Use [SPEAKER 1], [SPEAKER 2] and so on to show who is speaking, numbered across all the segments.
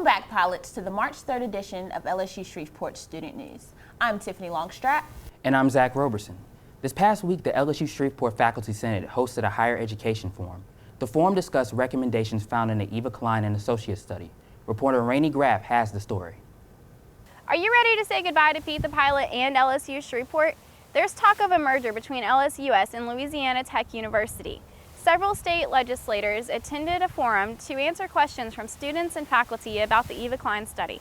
[SPEAKER 1] back, pilots, to the March 3rd edition of LSU Shreveport Student News. I'm Tiffiny Longstratt.
[SPEAKER 2] And I'm Zack Roberson. This past week, the LSU Shreveport Faculty Senate hosted a higher education forum. The forum discussed recommendations found in the Eva Klein and Associates study. Reporter Graff has the story.
[SPEAKER 3] Are you ready to say goodbye to Pete the Pilot and LSU Shreveport? There's talk of a merger between LSUS and Louisiana Tech University. Several state legislators attended a forum to answer questions from students and faculty about the Eva Klein study.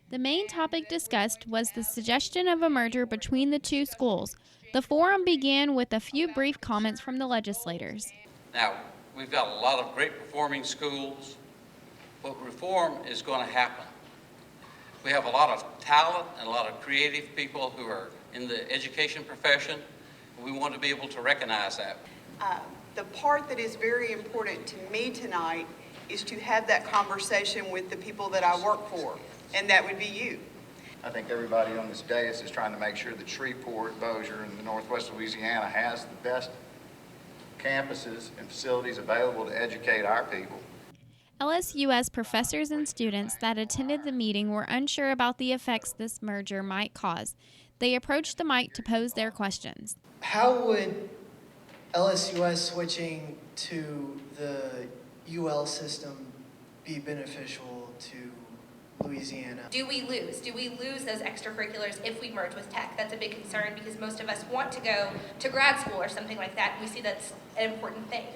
[SPEAKER 4] The main topic discussed was the suggestion of a merger between the two schools. The forum began with a few brief comments from the legislators.
[SPEAKER 5] Now, we've got a lot of great performing schools, but reform is going to happen. We have a lot of talent and a lot of creative people who are in the education profession. We want to be able to recognize that.
[SPEAKER 6] The part that is very important to me tonight is to have that conversation with the people that I work for, and that would be you.
[SPEAKER 7] I think everybody on this dais is trying to make sure that Shreveport, Bossier, and the Northwest Louisiana has the best campuses and facilities available to educate our people.
[SPEAKER 4] LSUS professors and students that attended the meeting were unsure about the effects this merger might cause. They approached the mic to pose their questions.
[SPEAKER 8] How would LSUS switching to the UL system be beneficial to Louisiana?
[SPEAKER 9] Do we lose? Do we lose those extracurriculars if we merge with tech? That's a big concern because most of us want to go to grad school or something like that. We see that's an important thing.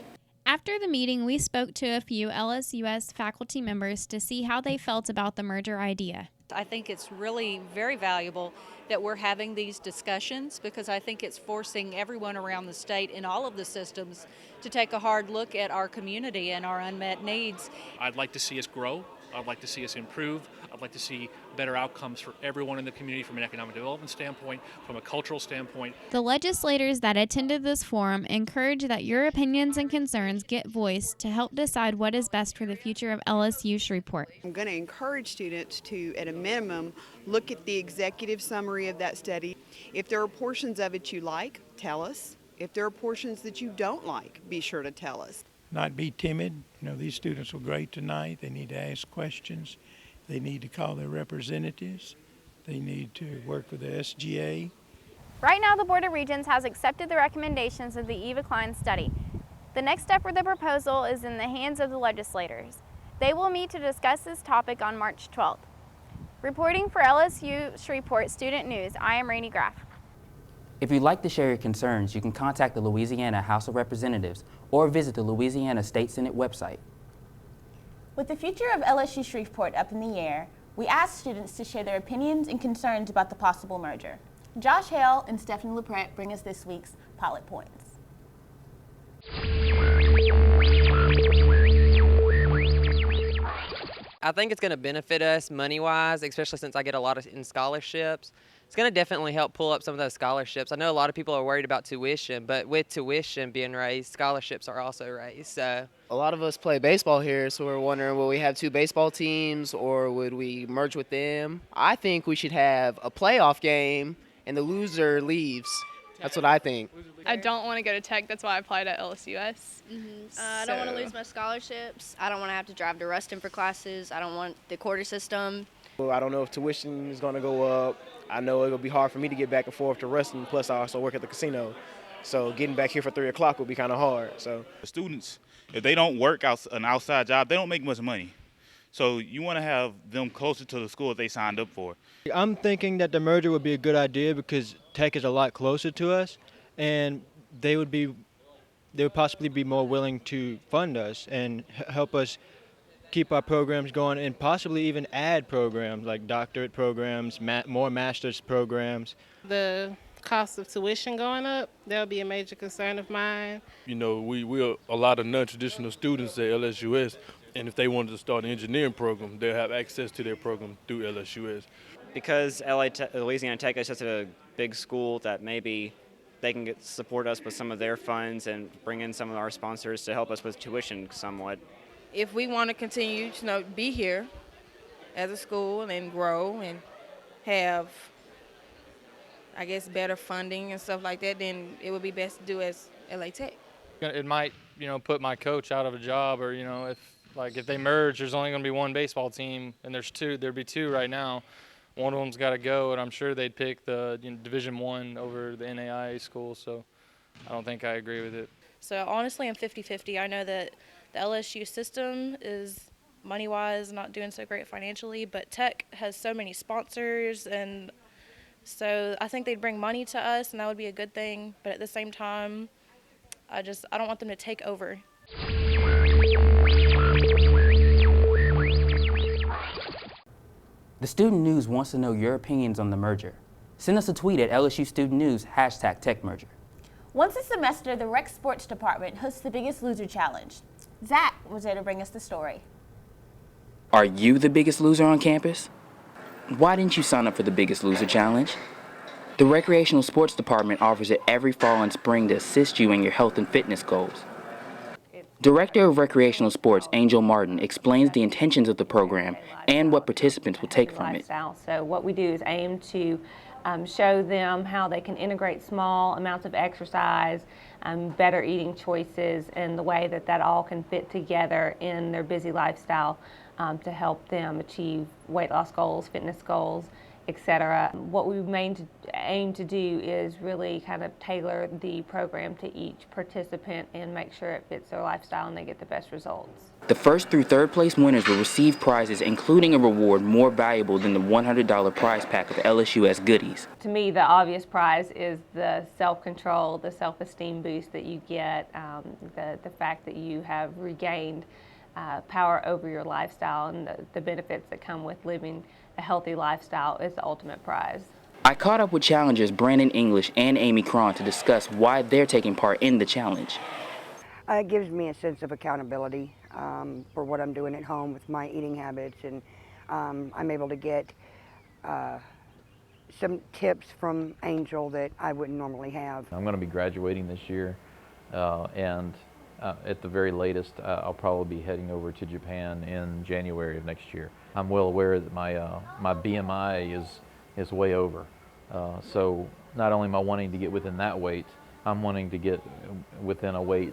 [SPEAKER 4] After the meeting, we spoke to a few LSUS faculty members to see how they felt about the merger idea.
[SPEAKER 10] I think it's really very valuable that we're having these discussions because I think it's forcing everyone around the state in all of the systems to take a hard look at our community and our unmet needs.
[SPEAKER 11] I'd like to see us grow. I'd like to see us improve. I'd like to see better outcomes for everyone in the community from an economic development standpoint, from a cultural standpoint.
[SPEAKER 4] The legislators that attended this forum encourage that your opinions and concerns get voiced to help decide what is best for the future of LSU Shreveport.
[SPEAKER 6] I'm going to encourage students to, at a minimum, look at the executive summary of that study. If there are portions of it you like, tell us. If there are portions that you don't like, be sure to tell us.
[SPEAKER 12] Not be timid. These students were great tonight. They need to ask questions. They need to call their representatives. They need to work with the SGA.
[SPEAKER 3] Right now, the Board of Regents has accepted the recommendations of the Eva Klein study. The next step for the proposal is in the hands of the legislators. They will meet to discuss this topic on March 12th. Reporting for LSU Shreveport Student News, I am Rani Graff.
[SPEAKER 2] If you'd like to share your concerns, you can contact the Louisiana House of Representatives or visit the Louisiana State Senate website.
[SPEAKER 1] With the future of LSU Shreveport up in the air, we asked students to share their opinions and concerns about the possible merger. Josh Hale and Stephanie Lepretre bring us this week's Pilot Points.
[SPEAKER 13] I think it's going to benefit us money-wise, especially since I get a lot in scholarships. It's going to definitely help pull up some of those scholarships. I know a lot of people are worried about tuition, but with tuition being raised, scholarships are also raised. So
[SPEAKER 14] a lot of us play baseball here, so we're wondering, will we have two baseball teams or would we merge with them? I think we should have a playoff game and the loser leaves. That's what I think.
[SPEAKER 15] I don't want to go to Tech. That's why I applied at LSUS.
[SPEAKER 16] I don't want to lose my scholarships. I don't want to have to drive to Ruston for classes. I don't want the quarter system.
[SPEAKER 17] I don't know if tuition is going to go up. I know it'll be hard for me to get back and forth to Ruston, plus I also work at the casino. So getting back here for 3 o'clock will be kind of hard. So
[SPEAKER 18] the students, if they don't work an outside job, they don't make much money. So you want to have them closer to the school they signed up for.
[SPEAKER 19] I'm thinking that the merger would be a good idea because Tech is a lot closer to us, and they would possibly be more willing to fund us and help us keep our programs going and possibly even add programs like doctorate programs, more master's programs.
[SPEAKER 20] The cost of tuition going up, that'll be a major concern of mine.
[SPEAKER 6] We're a lot of non-traditional students at LSUS, and if they wanted to start an engineering program, they'll have access to their program through LSUS.
[SPEAKER 3] Because Louisiana Tech is such a big school that maybe they can support us with some of their funds and bring in some of our sponsors to help us with tuition somewhat.
[SPEAKER 5] If we want to continue to be here as a school and grow and have, I guess, better funding and stuff like that, then it would be best to do as LA Tech.
[SPEAKER 4] It might, put my coach out of a job, or,
[SPEAKER 21] Like if they merge, there's only going to be one baseball team, and there'd be two right now. One of them's got to go, and I'm sure they'd pick the Division I over the NAIA school. So I don't think I agree with it.
[SPEAKER 22] So honestly, I'm 50-50. I know that the LSU system is money-wise not doing so great financially, but Tech has so many sponsors, and so I think they'd bring money to us, and that would be a good thing. But at the same time, I don't want them to take over.
[SPEAKER 2] The Student News wants to know your opinions on the merger. Send us a tweet at LSU Student News, #TechMerger.
[SPEAKER 1] Once a semester, the Rec Sports Department hosts the Biggest Loser Challenge. Zack was there to bring us the story.
[SPEAKER 2] Are you the biggest loser on campus? Why didn't you sign up for the Biggest Loser Challenge? The Recreational Sports Department offers it every fall and spring to assist you in your health and fitness goals. Director of Recreational Sports, Angel Martin, explains the intentions of the program and what participants will take from it.
[SPEAKER 23] So what we do is aim to show them how they can integrate small amounts of exercise, better eating choices, and the way that all can fit together in their busy lifestyle to help them achieve weight loss goals, fitness goals, etc. What we aim to do is really kind of tailor the program to each participant and make sure it fits their lifestyle and they get the best results.
[SPEAKER 2] The first through third place winners will receive prizes, including a reward more valuable than the $100 prize pack of LSUS goodies.
[SPEAKER 23] To me, the obvious prize is the self-control, the self-esteem boost that you get, the fact that you have regained power over your lifestyle, and the benefits that come with living a healthy lifestyle is the ultimate prize.
[SPEAKER 2] I caught up with challengers Brandon English and Amy Cron to discuss why they're taking part in the challenge.
[SPEAKER 24] It gives me a sense of accountability for what I'm doing at home with my eating habits, and I'm able to get some tips from Angel that I wouldn't normally have.
[SPEAKER 25] I'm going to be graduating this year, and at the very latest, I'll probably be heading over to Japan in January of next year. I'm well aware that my BMI is way over. So not only am I wanting to get within that weight, I'm wanting to get within a weight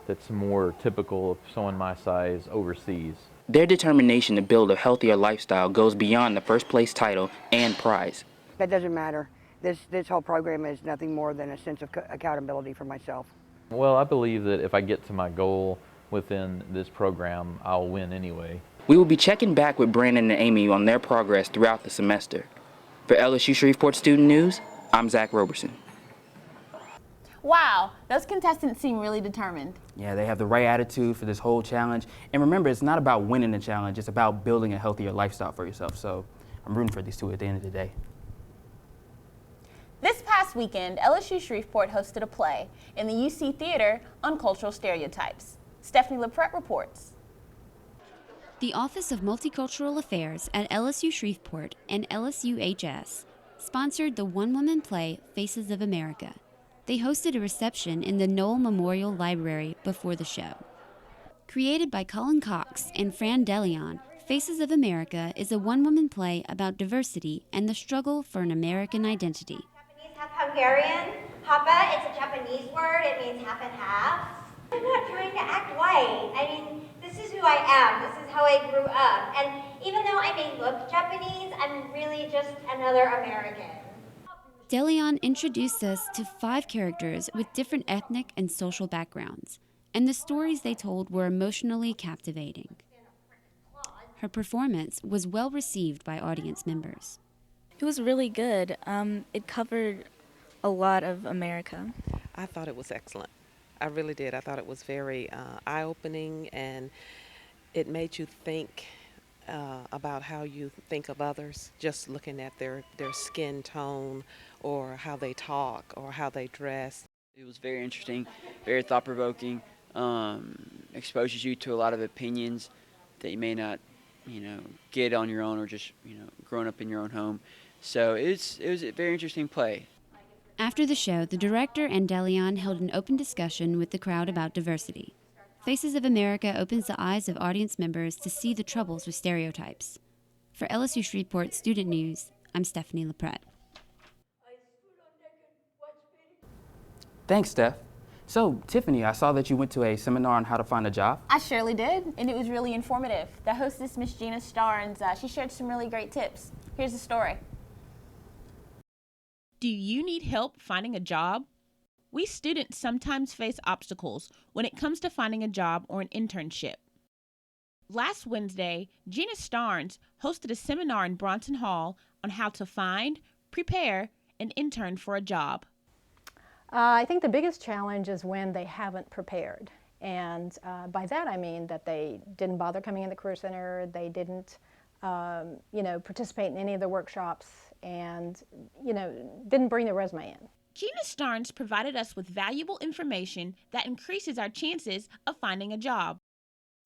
[SPEAKER 25] that's more typical of someone my size overseas.
[SPEAKER 2] Their determination to build a healthier lifestyle goes beyond the first place title and prize.
[SPEAKER 24] That doesn't matter. This whole program is nothing more than a sense of accountability for myself.
[SPEAKER 25] Well, I believe that if I get to my goal within this program, I'll win anyway.
[SPEAKER 2] We will be checking back with Brandon and Amy on their progress throughout the semester. For LSU Shreveport Student News, I'm Zack Roberson.
[SPEAKER 1] Wow, those contestants seem really determined.
[SPEAKER 2] Yeah, they have the right attitude for this whole challenge. And remember, it's not about winning the challenge, it's about building a healthier lifestyle for yourself. So I'm rooting for these two at the end of the day.
[SPEAKER 1] This past weekend, LSU Shreveport hosted a play in the UC Theater on cultural stereotypes. Tiffiny reports.
[SPEAKER 26] The Office of Multicultural Affairs at LSU Shreveport and LSUHS sponsored the one-woman play Faces of America. They hosted a reception in the Knoll Memorial Library before the show. Created by Colin Cox and Fran DeLeon, Faces of America is a one-woman play about diversity and the struggle for an American identity.
[SPEAKER 27] Half Hungarian. Hapa, it's a Japanese word. It means half and half. I'm not trying to act white. I mean, this is who I am. This is how I grew up. And even though I may look Japanese, I'm really just another American.
[SPEAKER 26] DeLeon introduced us to 5 characters with different ethnic and social backgrounds, and the stories they told were emotionally captivating. Her performance was well received by audience members.
[SPEAKER 28] It was really good. It covered a lot of America.
[SPEAKER 29] I thought it was excellent. I really did. I thought it was very eye-opening, and it made you think about how you think of others, just looking at their skin tone or how they talk or how they dress.
[SPEAKER 30] It was very interesting, very thought-provoking, exposes you to a lot of opinions that you may not, get on your own or just, growing up in your own home. So it was a very interesting play.
[SPEAKER 26] After the show, the director and DeLeon held an open discussion with the crowd about diversity. Faces of America opens the eyes of audience members to see the troubles with stereotypes. For LSU Shreveport Student News, I'm Tiffiny Lepretre.
[SPEAKER 2] Thanks, Steph. So, Tiffany, I saw that you went to a seminar on how to find a job.
[SPEAKER 1] I surely did, and it was really informative. The hostess, Miss Gina Starnes, she shared some really great tips. Here's the story.
[SPEAKER 7] Do you need help finding a job? We students sometimes face obstacles when it comes to finding a job or an internship. Last Wednesday, Gina Starnes hosted a seminar in Bronson Hall on how to find, prepare, and intern for a job.
[SPEAKER 8] I think the biggest challenge is when they haven't prepared. And by that I mean that they didn't bother coming in the Career Center, they didn't participate in any of the workshops, and didn't bring their resume in.
[SPEAKER 7] Gina Starnes provided us with valuable information that increases our chances of finding a job.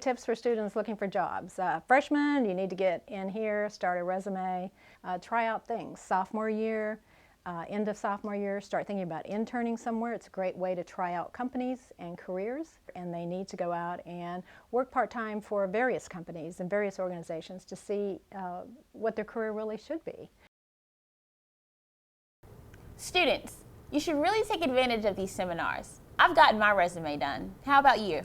[SPEAKER 8] Tips for students looking for jobs. Freshmen, you need to get in here, start a resume, try out things. Sophomore year, end of sophomore year, start thinking about interning somewhere. It's a great way to try out companies and careers, and they need to go out and work part-time for various companies and various organizations to see what their career really should be.
[SPEAKER 1] Students, you should really take advantage of these seminars. I've gotten my resume done. How about you?